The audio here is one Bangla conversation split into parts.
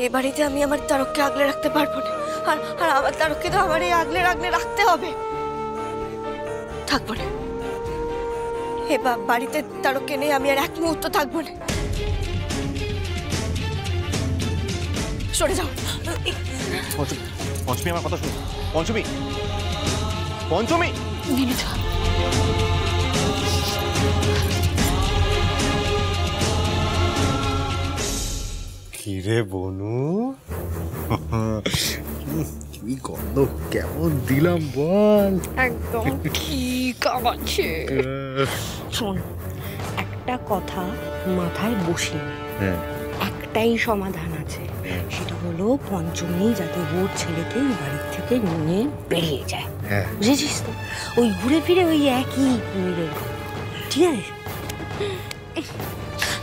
এ বাড়িতে আমি আমার তারককে আগলে রাখতে পারবো না। আর আর আমার তারককে তো আমার এই আগলে আগলে রাখতে হবে। থাকবো না এ বাড়িতে, তারককে নেই আমি আর এক মুহূর্ত থাকবো না। সরে যাও। পঞ্চমী, আমার কথা শুনো। পঞ্চমী, পঞ্চমী, কিরে বনু, কি গন্ধ কেমন দিলাম বল। একদম ঠিক আছে। শোন, একটা কথা মাথায় বসি, একটাই সমাধান আছে, সেটা হলো পঞ্চমী যাতে ওর ছেলেকে এই বাড়ির থেকে নিয়ে বেরিয়ে যায়। বুঝেছিস তো? ওই ঘুরে ফিরে ওই একই কুমিরের গল্প, ঠিক আছে?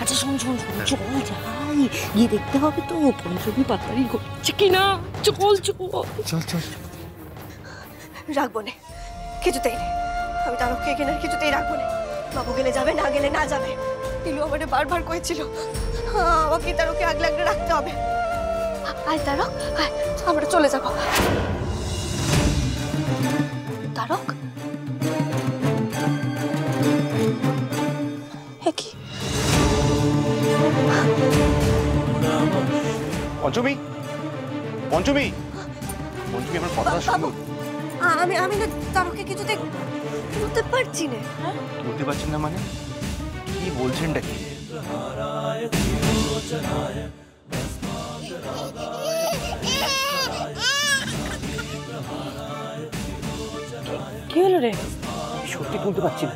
আচ্ছা শোন শোন শোন, চল যাই, গিয়ে দেখতে হবে তো পঞ্চমী পাতারি ঘটছে কিনা। চল চল চল চল। রাখবো না, কিছুতেই না। আমি তারককে এখানে কিছুতেই রাখবো না। বাবু গেলে যাবে, না গেলে না যাবে। নীলু আমাকে বারবার করেছিল আমাকে তারককে আগলে আগলে রাখতে হবে। আয় তারক, আয়, আমরা চলে যাবো। তারক, কি পঞ্চমী, পঞ্চমী, পঞ্চমী, আমার কথা শুনো। আমি আমি না তারককে কিছুতে তুলতে পারছি না। তুলতে পারছেন না মানে কি বলছেনটা কি? কি হলো রে? সত্যি তুলতে পারছি না।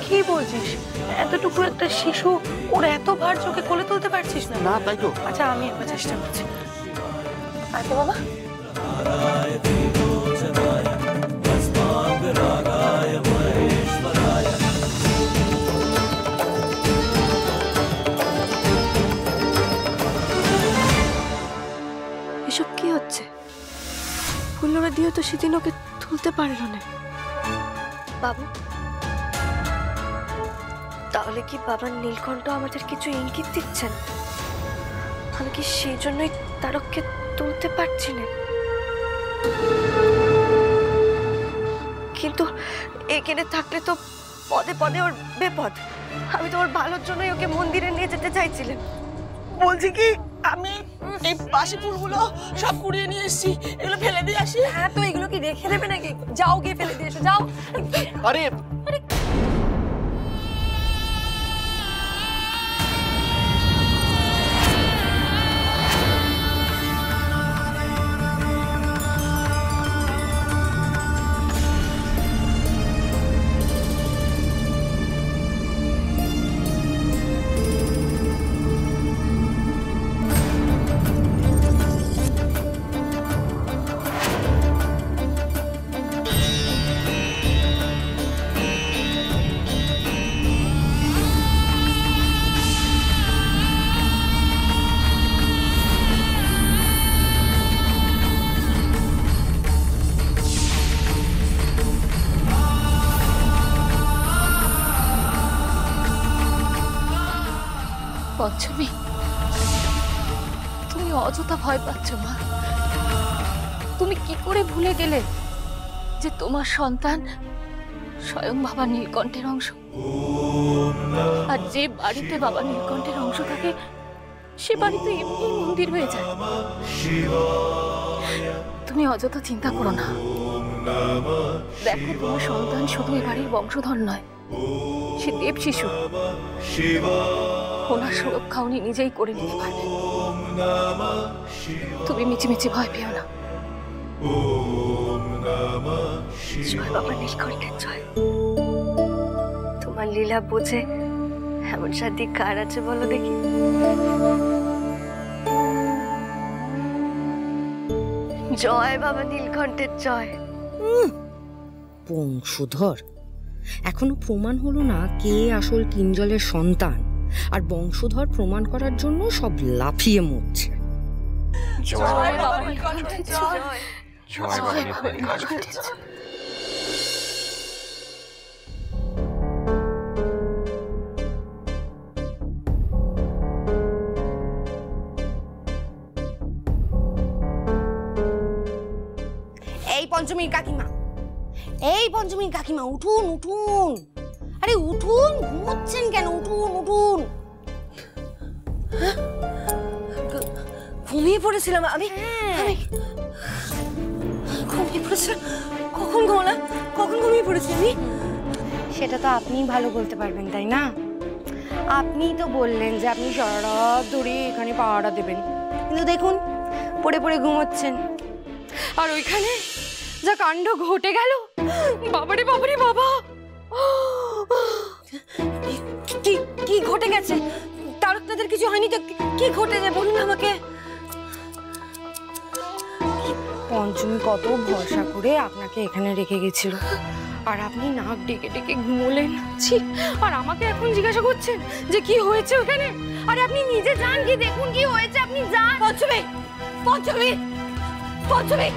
কি বলছিস? এতটুকু একটা শিশু, ওর এত ভার চোখে কোলে তুলতে পারছিস না? না তাই তো। আচ্ছা আমি একবার চেষ্টা করছি। আচ্ছা বাবা, এসব কি হচ্ছে? ফুল্লরা দিয়ে তো সেদিন ওকে তুলতে পারলো না। বাবু, তাহলে কি বাবার নীলকণ্ঠ আমাদের কিছু ইঙ্গিত দিচ্ছেন? আমি কি সেই জন্যই তারককে তুলতে পারছি না? কিন্তু এখানে থাকলে তো পদে পদে ওর বিপদ। আমি তো ওর ভালোর জন্যই ওকে মন্দিরে নিয়ে যেতে চাইছিলাম। বলছি কি, আমি এই বাসি ফুলগুলো সব কুড়িয়ে নিয়ে এসেছি, এগুলো ফেলে দিয়ে আসি। হ্যাঁ তো এগুলো কি রেখে দেবে নাকি? যাও গিয়ে ফেলে দিয়ে এসো, যাও। আরে পঞ্চমী, তুমি অযথা ভয় পাচ্ছ মা। তুমি কি করে ভুলে গেলে যে তোমার সন্তান স্বয়ং বাবা নীলকণ্ঠের অংশ? আর যে বাড়িতে বাবা নীলকণ্ঠের অংশ থাকে সে বাড়িতে এমনি মন্দির হয়ে যায়। তুমি অযথা চিন্তা করো না। দেখো, তোমার সন্তান শুধু এ বাড়ির বংশধর নয়, সে দেব শিশু। ওনার সুরক্ষা উনি নিজেই করে নিতে পারবেন। তুমি মিছিমিছি ভয় পেও না। জয় বাবা নীলকণ্ঠের জয়। তোমার লীলা বোঝে এমন সাথী কার আছে বলো দেখি? জয় বাবা নীলকণ্ঠের জয়। বংশধর, এখনো প্রমাণ হলো না কে আসল কিঞ্জলের সন্তান, আর বংশধর প্রমাণ করার জন্য সব লাফিয়ে মরছে। জয় বাবা নীলকণ্ঠের জয়। জয় বাবা নীলকণ্ঠের জয়। পঞ্চমীর কাকিমা, এই পঞ্চমীর কাকিমা, উঠুন উঠুন। আরে উঠুন, ঘুমোচ্ছেন কেন? উঠুন উঠুন। ঘুমিয়ে পড়েছিলাম আমি। আমি ঘুমিয়ে পড়েছিলাম। কখন ঘুমালাম? কখন ঘুমিয়ে পড়েছি আমি? সেটা তো আপনিই ভালো বলতে পারবেন, তাই না? আপনিই তো বললেন যে আপনি সারা রাত ধরে এখানে পাহারা দেবেন, কিন্তু দেখুন পড়ে পড়ে ঘুমোচ্ছেন। আর ওইখানে যা কাণ্ড ঘটে গেল, বাবারে বাবারে বাবা! কি কি ঘটে গেছে? তারকনাথের কিছু হয়নি তো? কি ঘটেছে বলুন আমাকে। পঞ্চমী কত ভরসা করে আপনাকে এখানে রেখে গেছিল, আর আপনি নাক ডেকে ডেকে ঘুমোলেন। ছি! আর আমাকে এখন জিজ্ঞাসা করছেন যে কি হয়েছে ওখানে? আরে আপনি নিজে যান, কি দেখুন কি হয়েছে, আপনি যান। পঞ্চমী, পঞ্চমী, পঞ্চমী!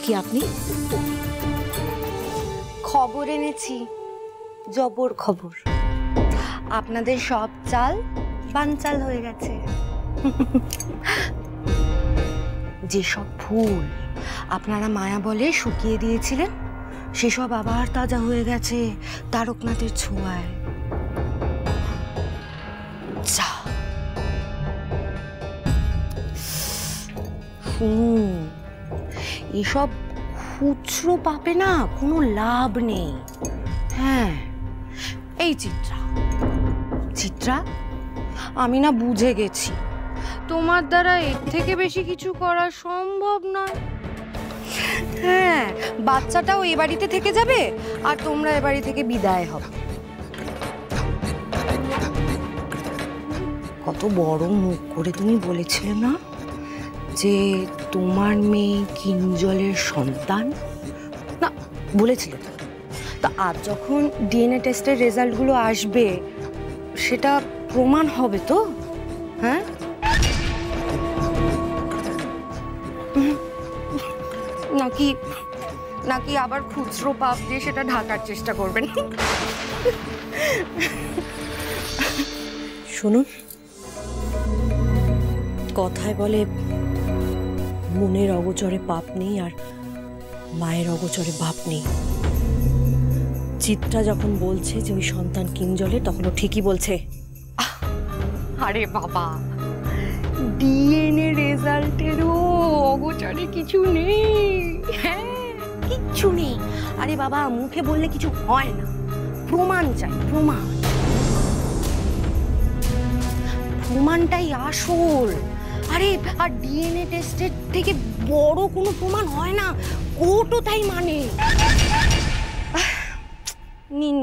কি আপনি? খবর এনেছি, জবর খবর। আপনাদের সব চাল বানচাল হয়ে গেছে। যেসব ফুল আপনারা মায়া বলে শুকিয়ে দিয়েছিলেন, সেসব আবার তাজা হয়ে গেছে তারকনাথের ছোঁয়ায়। যা শুনুন, এসব খুচরো পাপে না কোনো লাভ নেই। হ্যাঁ, এই চিত্রা, আমি না বুঝে গেছি তোমার দ্বারা এর থেকে বেশি কিছু করা সম্ভব নয়। হ্যাঁ, বাচ্চাটাও এ বাড়িতে থেকে যাবে আর তোমরা এ বাড়ি থেকে বিদায় হবে। কত বড় মুখ করে তুমি বলেছিলে না যে তোমার মেয়ে কিঞ্জলের সন্তান? না, বলেছিলে তো। তা আজ যখন ডিএনএ টেস্টের রেজাল্টগুলো আসবে, সেটা প্রমাণ হবে তো? হ্যাঁ, নাকি আবার খুচরো পাপ দিয়ে সেটা ঢাকার চেষ্টা করবেন? শুনুন, কথায় বলে মনের অগোচরে পাপ নেই আর মায়ের অগোচরে বাপ নেই। চিত্রা যখন বলছে যে ওই সন্তান কিঞ্জলের, তখন ও ঠিকই বলছে। আরে বাবা, ডিএনএ রেজাল্টেরও অগোচরে কিছু নেই। হ্যাঁ, কিচ্ছু নেই। আরে বাবা, মুখে বললে কিছু হয় না, প্রমাণ চাই, প্রমাণ। প্রমাণটাই আসল। আরে আর ডিএনএ টেস্টের থেকে বড় কোনো প্রমাণ হয় না, কোর্টও তাই মানে। নিন,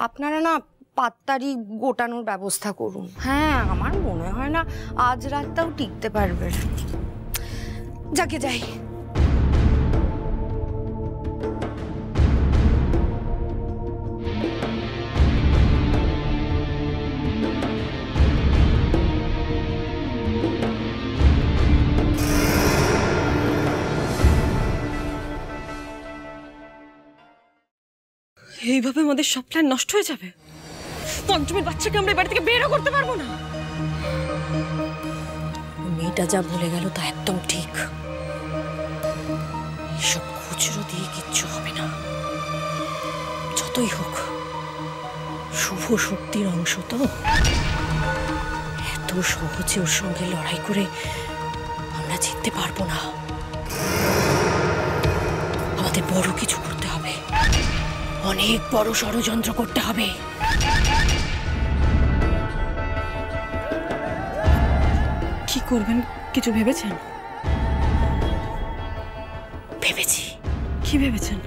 আপনারা না পাত্তারি গোটানোর ব্যবস্থা করুন। হ্যাঁ, আমার মনে হয় না আজ রাতটাও টিকতে পারবে। যাকে যাই। এইভাবে আমাদের সব প্ল্যান নষ্ট হয়ে যাবে। পঞ্চমীর বাচ্চাকে আমরা বাড়ি থেকে বেরও করতে পারবো না। মেয়েটা যা বলে গেল তা একদম ঠিক। এসব খুচরো দিয়ে কিচ্ছু হবে না। যতই হোক শুভ শক্তির অংশ তো, এত সহজে ওর সঙ্গে লড়াই করে আমরা জিততে পারবো না। আমাদের বড় কিছু করতে হবে, অনেক বড় ষড়যন্ত্র করতে হবে। কি করবেন কিছু ভেবেছেন? ভেবেছি। কি ভেবেছেন?